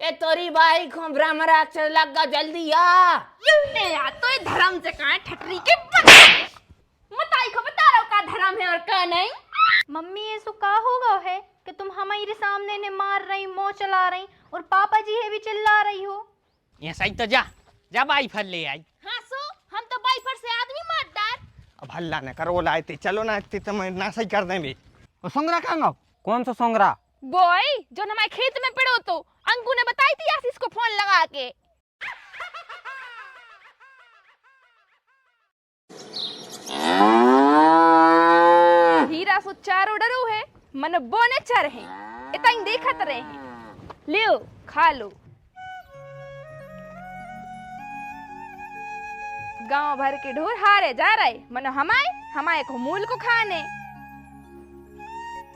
ए तोरी भाई को ब्रह्म राक्षस लगा जल्दी आ। ए यार तो ये धर्म से कहाँ है ठटरी के बताई को बता रहा हूँ का धर्म है और का नहीं। मम्मी ये सो का होगा है कि तुम हमारे सामने ने मार रही मोह चला रही और पापा जी है भी चिल्ला रही हो। ये सही तो जा जा बाई फल ले आई। हाँ सो हम तो बाइफर से आदमी मारदार। अब हल्ला न करो लाए थे चलो ना इतने तो मैं ना सही कर देंगे। वो सोंगरा कहाँ कौन सा सोंगरा? बॉय जो हमारे खेत में पेड़ो तो अंकु ने बताई थी आशीष को फोन लगा के। हीरा सो चारों डरो है मन बोने चर है इतना देखत रहे हैं। लियो खा लो। गांव भर के ढोर हारे जा रहे मन हमारे को मूल को खाने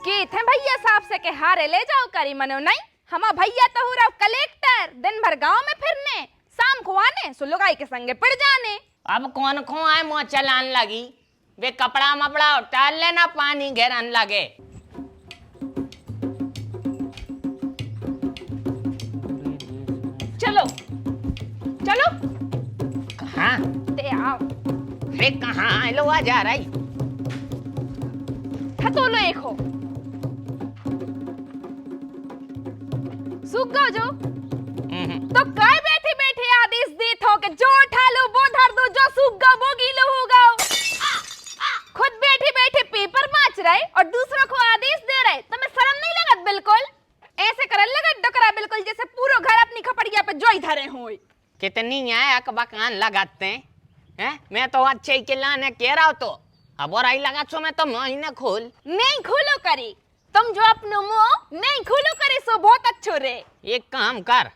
के थे भैया साहब से के हारे ले जाओ करी मनो नहीं। हमा भैया तो हो रहा कलेक्टर दिन भर गांव में फिरने शाम को आने सो लुगाई के संगे पड़ जाने। अब कौन खो आए मुँह चलान लगी वे कपड़ा मपड़ा उतार लेना पानी घेरन लगे। चलो चलो कहाँ ते आओ रे कहाँ आए लो आ जा रही तो लो एक हो सूख गो जो तो काय बैठे बैठे आदेश देत हो कि जो उठा लो वो धर दो जो सूख गो वो गीलो हो गो। खुद बैठे बैठे पेपर बाँच रहे और दूसरों को आदेश दे रहे तुम्हें शर्म नहीं लगत बिल्कुल। ऐसे करन लगत डकरा बिल्कुल जैसे पूरा घर अपनी खपड़िया पे जोई धरे होए। कितनी है अकबकान लगाते हैं मैं तो अच्छे के लाने कह रहा हूँ तो अब और आई लगा सो मैं तो महीने खोल नहीं खोलो करी तुम जो अपनो मुंह नहीं खोलो करे सो बहुत अच्छो रे। एक काम कर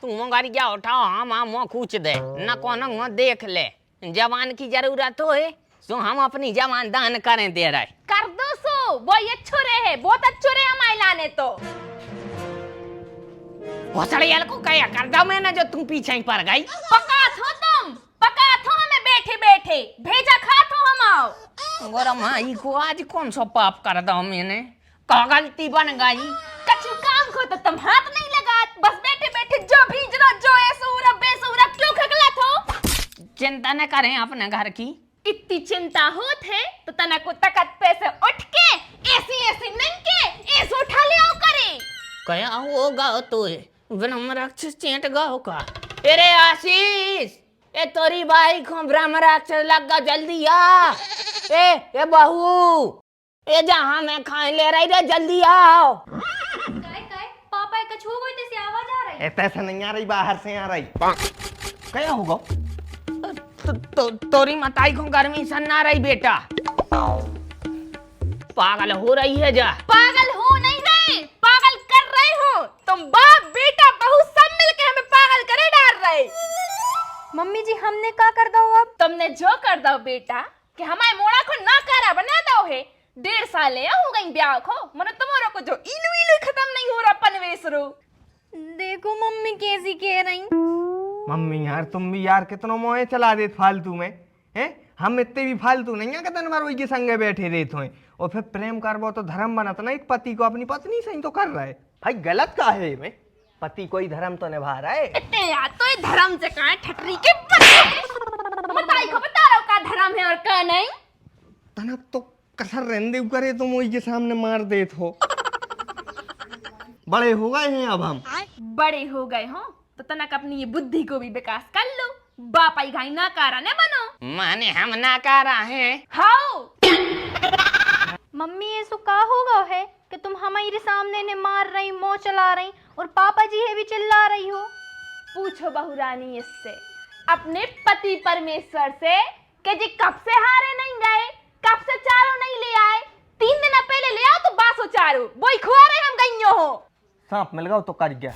तू मोगारी क्या उठाओ हम मुँह कूच दे न कौन मुँह देख ले जवान की जरूरत हो है सो हम अपनी जवान दान करें दे रहे कर दो सो वो अच्छो रे है बहुत अच्छो रे हमारे लाने तो भोसड़ियाल को कया कर दो मैंने जो तुम पीछे ही पड़ गई। पका थो हमें बैठे बैठे भेजा खा थो हम आओ। गोरा माई को आज कौन सा पाप कर दो मैंने का गलती बन गई। कछु काम को तो तुम हाथ नहीं लगात बस बैठे बैठे जो भीज रहा जो ऐसूरा बेसूरा क्यों खगला थो। चिंता न करें अपने घर की इतनी चिंता होत है तो तना को तकत पे से उठ के ऐसी नंगे ऐसे उठा ले आओ करे कया होगा तो ब्रह्म राक्षस चेंट गाओ का। अरे आशीष ए तोरी भाई को ब्रह्म राक्षस लगा जल्दी आ। ए बहू ए जहाँ मैं खाए ले रही रे जल्दी आओ। काय पापा कछु हो गई से आवाज आ रही ऐसा ऐसा नहीं आ रही बाहर से आ रही क्या होगा। तोरी मताई को गर्मी सन ना रही बेटा पागल हो रही है जा। पागल हो नहीं रहे पागल कर रहे हो तुम बाप बेटा बहू सब मिलके हमें पागल करे डाल रहे। मम्मी जी हमने का कर दो अब? तुमने जो कर दो बेटा कि हमारे मोड़ा को ना करा बना दो है 1.5 साल हो गई ब्याह को मने तुम्हारा को जो इलू खत्म नहीं हो रहा पनवेश रो। देखो मम्मी कैसी कह रही। मम्मी यार तुम भी यार कितनों मोहे चला देत फालतू में हैं। हम इतने भी फालतू नहीं है कि दिन भर वही के संगे बैठे रहते हैं और फिर प्रेम करबो तो धर्म बनत ना। एक पति को अपनी पत्नी सही तो कर रहा है भाई गलत का है में पति कोई धर्म तो निभा रहा है। इतने यार तो ये धर्म से कहाँ ठटरी के बताई को बता रहा हूँ का धर्म है और का नहीं। तना तो कसर रहने करे तुम वही के सामने मार देत हो। बड़े हो गए हैं अब हम बड़े हो गए हो तो तनक अपनी ये बुद्धि को भी विकास कर लो। बापाई घाई ना कारा ने बनो माने हम ना कर रहे हैं। हाओ मम्मी ये सो का होगा है कि तुम हमारे सामने ने मार रही मोह चला रही और पापा जी है भी चिल्ला रही हो। पूछो बहुरानी इससे अपने पति परमेश्वर से कि जी कब से हारे नहीं गए कब से चारों नहीं ले आए 3 दिन पहले ले आओ तो बासो चारों वही खुआ रहे हम गईयो हो। सांप मिल गया तो कर गया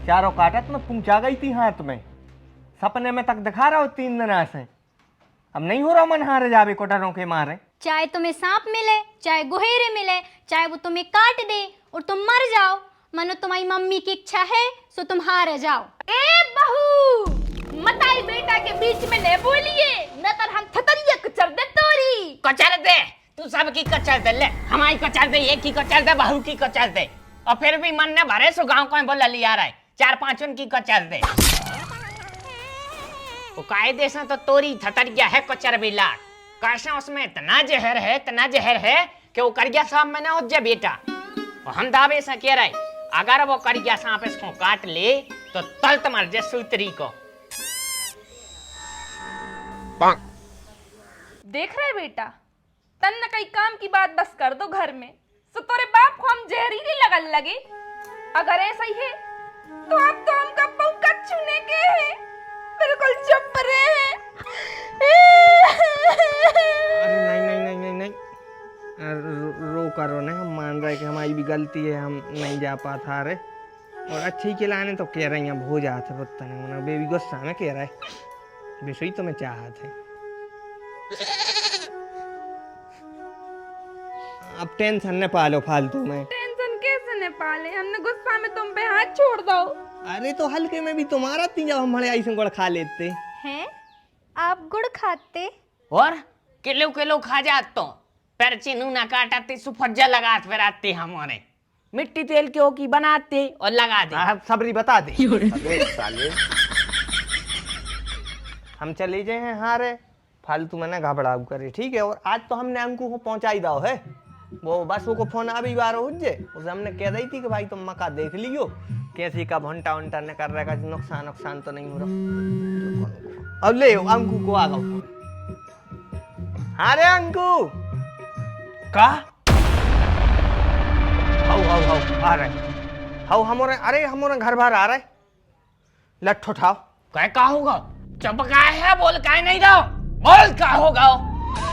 चारों काटत में पहुंचा गई थी हाथ में सपने में तक दिखा रहा हो 3 दिन से। अब नहीं हो रहा मन हारे जावे कोटरों के मारे। चाहे तुम्हें सांप मिले चाहे गुहेरे मिले चाहे वो तुम्हें काट दे और तुम मर जाओ मनो तुम्हारी मम्मी की इच्छा है सो तुम हार जाओ। ए बहू मताई बेटा के बीच में न बोलिए न तो हम थतरिया कुचल दे तोरी। कचर दे तू सबकी कचर दे ले हमारी कचर दे एक की कचर दे बहू की कचर दे और फिर भी मन ने भरे सो गाँव को बोला लिया रहा है 4-5 उनकी कचर दे। वो कायदे से तो तोरी थतरिया है कचर बिला, कैसे उसमें इतना जहर है कि वो करिया सांप में ना हो जाए बेटा। और हम दावे से कह रहे अगर वो करिया सांप इसको काट ले तो तल्त मर जाए सूतरी को। देख रहे बेटा, तन न कई काम की बात बस कर दो घर में, तो तेरे बाप को हम जहरीली लगन लगे। अगर ऐसा ही है तो अब तो हमका पौका चुने के हैं, बिल्कुल चुप रहे। अरे नहीं रो करो ना, हम मान रहे कि हमारी भी गलती है, हम नहीं जा पाता रे। और अच्छी खिलाने तो कह रही हैं भो जाते पत्ता नहीं, बेबी गुस्सा में कह रहा है बेसुई तो मैं चाहत है। अब टेंशन न पालो फालतू में। टेंशन कैसे न पाले, हमने गुस्सा में तुम पे हाथ छोड़ दो। अरे तो हल्के में भी तुम्हारा थी जब हमारे ऐसे गुड़ खा लेते हैं? आप गुड़ खाते? और किलो किलो खा जात तो पैर चिन्हू ना काटते सुफज्जा लगात फिर आते हमारे मिट्टी तेल के की बनाते और लगा दे। आप सबरी बता दे। साले हम चले जाए हैं हारे, फालतू में ना घबराव करे, ठीक है। और आज तो हमने अंकु को पहुंचाई दाओ है, वो बस वो को फोन अभी बार उज्जे उसे हमने कह रही थी कि भाई तुम मका देख लियो कैसी का भंटा उंटा न कर रहा, नुकसान तो नहीं हो रहा। अब ले अंकु को आ गओ। हाँ रे अंकु का हाउ आ रहे हाउ हमारे, अरे हमारे घर बाहर आ रहे, लठ उठाओ। क्या होगा? चुप का है, बोल का नहीं दो, बोल का होगा?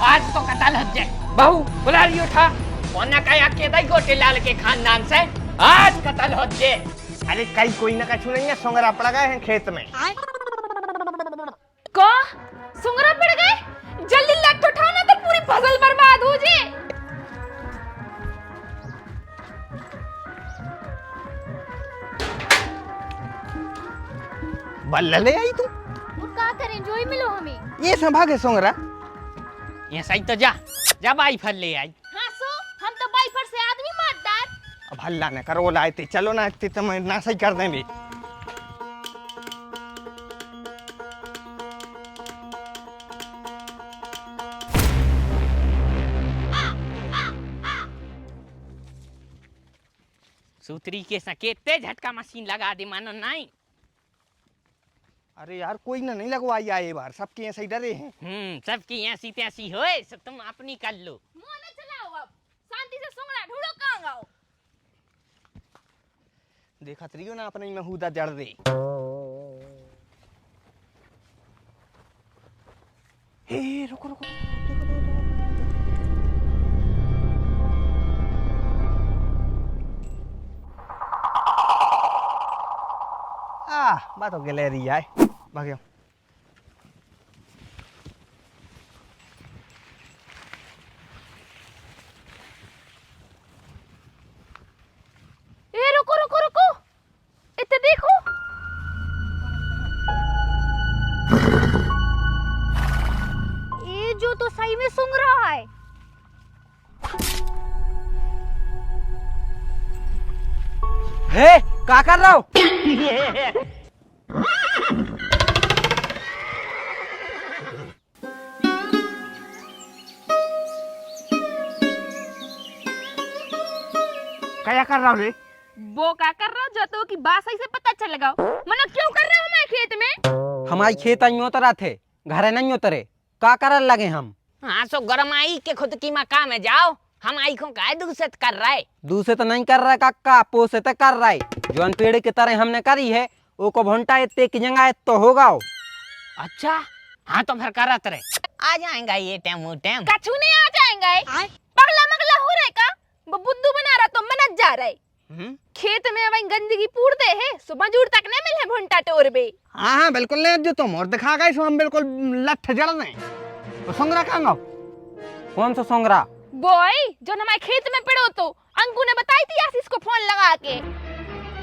आज तो कतल हज जाए। बहू बुला रही उठा, वरना कहीं अकेला ही गोटे लाल के खानदान से आज कतल हो जाए। अरे कहीं कोई ना कछु नहीं है, सोंगरा पड़ गए हैं खेत में। को सुंगरा पड़ गए? जल्दी लट उठाओ ना तो पूरी फसल बर्बाद हो जाए। बल्ला ले आई तू, वो क्या करें, जो ही मिलो हमें। ये संभागे सोंगरा। ये सही तो जा भाई फल ले आई। हाँ सो, हम तो बाइफर से आदमी मारदार। अब हल्ला न करो, लाए थे चलो ना, इतने तो मैं ना सही कर देंगे। सूत्री के सकेते झटका मशीन लगा दे मानो नहीं। अरे यार कोई ना नहीं लगवाई आए बार, सबके ऐसे ही डरे हैं। सबकी ऐसी तैसी होए, सब तुम अपनी कर लो। मुंह न चलाओ, अब शांति से सुंगरा ढूंढो कहां गाओ। देखा तरियो ना अपने में हुदा जड़ दे। हे रुको रुको, बात हो गैलरी आए भाग्यो। ए रुको रुको रुको, इतने देखो। ये जो तो सही में सूंघ रहा है। हे क्या कर रहा हो? क्या कर रहा रे? वो क्या कर रहा हो जो तो की बात सही से पता चलेगा। मना क्यों कर रहे हो हमारे खेत में? हमारी खेत नहीं उतरा थे, घरे नहीं उतरे, क्या करन लगे हम? हाँ सो गरमाई के खुद की मकान में जाओ, हम आई को काय दूसरे कर रहा है। दूसरे तो नहीं कर रहा है काका, पोसे तो कर रहा है। जौन पेड़ की तरह हमने करी है वो को भंटा इतने की जगह तो होगा। अच्छा हाँ तो फिर करत रहे, आ जाएगा ये टाइम कछु नहीं आ जाएंगे। पगला मगला हो रहा है का? वो बुद्धू बना रहा तो मनत जा रहा है। खेत में वही गंदगी पूरते है, सुबह जूर तक न मिले भुंटा टोर बे। हाँ बिल्कुल नहीं, जो तुम और दिखा गए सो हम बिल्कुल लठ जड़ दें। तो सोंगरा कहाँ गो? कौन सा सोंगरा? बॉय जो हमारे खेत में पड़ो तो अंकु ने बताई थी आशीष को फोन लगा के।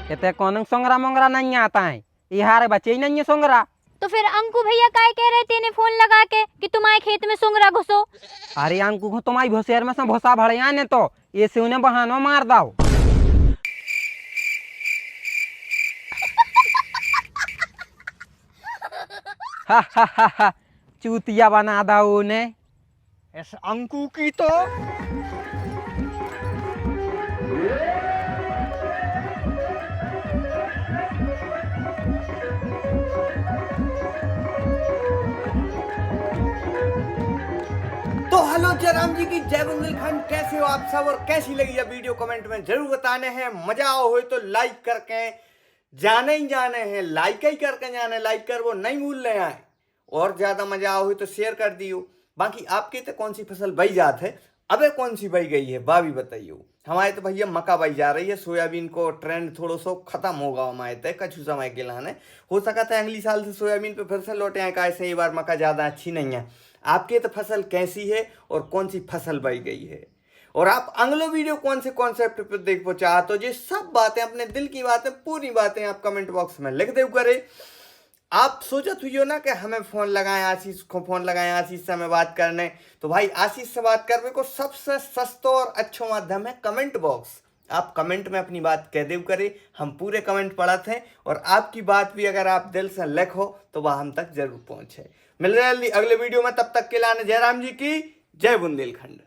कहते कौन सोंगरा मोंगरा नहीं आता है, ये हारे बच्चे ही नहीं है सोंगरा। तो फिर अंकु भैया काय कह रहे थे फोन लगा के कि तुम्हारे खेत में सूंघरा घुसो? अरे अंकु को तुम्हारी भोसेर में से भोसा भड़े आने तो ये से उन्हें बहानो मार दाओ। हा हा हा हा चूतिया बना दा ने। इस अंकु की तो हेलो जयराम जी की जय बुंदेलखंड। कैसे हो आप सब और कैसी लगी यह वीडियो कमेंट में जरूर बताने हैं। मजा आओ हो तो लाइक करके जाने ही जाने हैं, लाइक ही करके जाने, लाइक कर वो नहीं भूल रहे हैं। और ज्यादा मजा आओ हो तो शेयर कर दियो। बाकी आपके तो कौन सी फसल बई जात है, अबे कौन सी बई गई है बा भी बताइयो। हमारे तो भैया मक्का बई जा रही है, सोयाबीन को ट्रेंड थोड़ा सो खत्म होगा हमारे तय कुछ समय के लाने। हो सका था अगली साल से सोयाबीन पे फिर से लौटे आए, कैसे ये बार मक्का ज्यादा अच्छी नहीं है। आपके तो फसल कैसी है और कौन सी फसल बई गई है, और आप अगले वीडियो कौन से कॉन्सेप्ट पे देखो चाहते हो, ये सब बातें अपने दिल की बातें पूरी बातें आप कमेंट बॉक्स में लिख दे करे। आप सोचत हुई हो ना कि हमें फोन लगाएं, आशीष को फोन लगाएं, आशीष से हमें बात करने, तो भाई आशीष से बात करने को सबसे सस्ता और अच्छा माध्यम है कमेंट बॉक्स। आप कमेंट में अपनी बात कह दे करे, हम पूरे कमेंट पढ़ते हैं और आपकी बात भी अगर आप दिल से लिखो तो वह हम तक जरूर पहुंचे। मिल रहे अगले वीडियो में, तब तक के लिए जयराम जी की जय बुंदेलखंड।